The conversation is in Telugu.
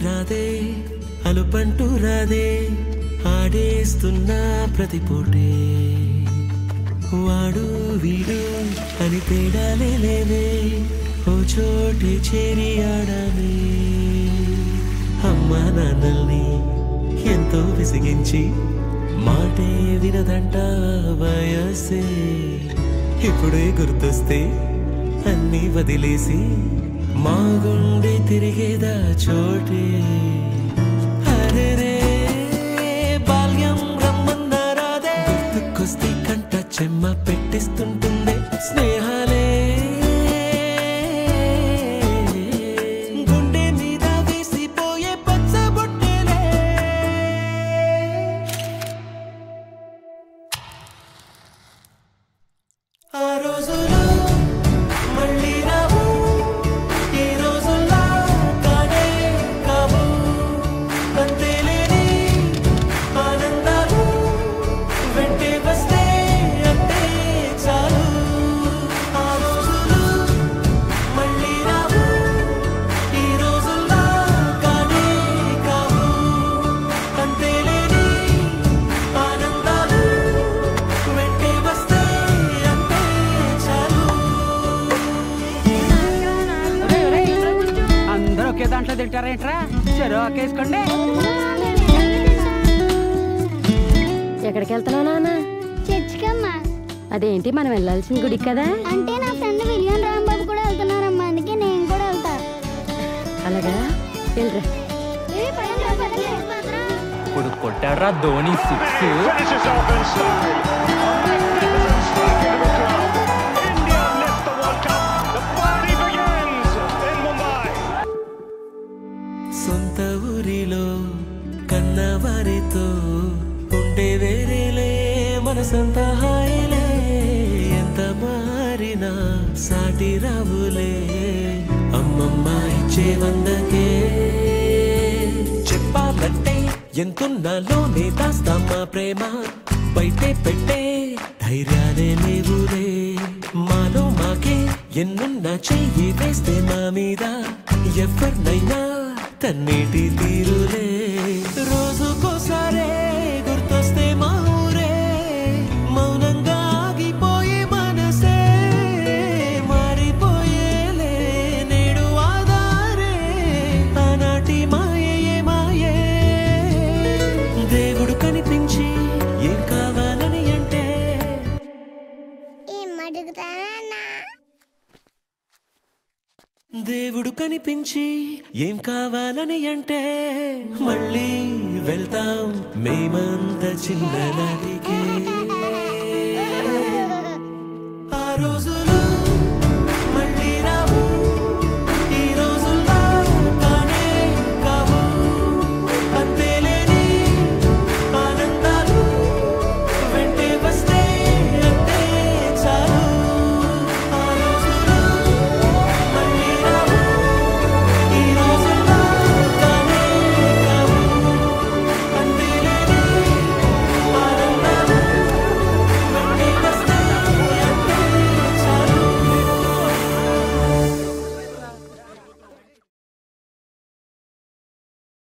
రాదే అలుపంటూ రాదే ఆడేస్తున్నా ప్రతిపోటే వాడు వీడు అని తేడాలే లేవే ఓ చోటే చేరి ఆడామే అమ్మా నాన్నల్ని ఎంతో విసిగించి మాటే వినదంట వయసే ఇప్పుడే గుర్తొస్తే అన్నీ వదిలేసి మా గుండె తిరిగేదా చోటే అరే బాల్యం రమ్మన్నారాదే గుర్తుకొస్తే కంట చెమ్మ పెట్టిస్తుంటుందే స్నేహాలే గుండె మీద వేసిపోయే పచ్చబొట్టేలే ఆ రోజులు మళ్ళీ రావు ఈ రోజుల్లా కానే కావు అంతేలేని ఆనందాలు వెంటే వస్తే అంటే చాలు ఆ రోజులు మళ్ళీ రావు ఈ రోజుల్లా కానే కావు అంతేలేని ఆనందాలు వెంటే వస్తే అంటే చాలు అందరూ ఒకే దాంట్లో తింటారేంట్రా చెరో ఒకేసుకోండి. ఎక్కడికి వెళ్తున్నావు నాన్న? చర్చికమ్మా. అదేంటి మనం వెళ్ళాల్సిన గుడికి కదా? అంటే నా ఫ్రెండ్ విలియం రాంబాబు కూడా వెళ్తున్నారమ్మా, అందుకే నేను కూడా వెళ్తా. అలాగా వెళ్ళరా. ఇప్పుడు కొట్టాడ్రా ధోని సిక్స్. సొంత ఊరిలో కన్నవారితో ఉండే వేరేలే మనసంత హాయిలే ఎంత మారినా సాటి రావులే అమ్మమ్మ ఇచ్చే వందకే చెప్పాలంటే ఎంతున్నాలోనే దాస్తామా ప్రేమ బయటే పెట్టే ధైర్యాలే లేవులే మాలో మాకే ఎన్నున్నా చెయ్యి వేస్తే మా మీద ఎవరినైనా తన్నేటి తీరులే రోజుకోసారే గుర్తొస్తే మా ఊరే మౌనంగా ఆగిపోయే మనసే మారిపోయేలే నేడు ఆధారే ఆనాటి మాయే మాయే దేవుడు కనిపించి ఏం కావాలని అంటే దేవుడు కనిపించి ఏం కావాలని అంటే మళ్ళీ వెళ్తాం మేమంత చిన్ననాటికే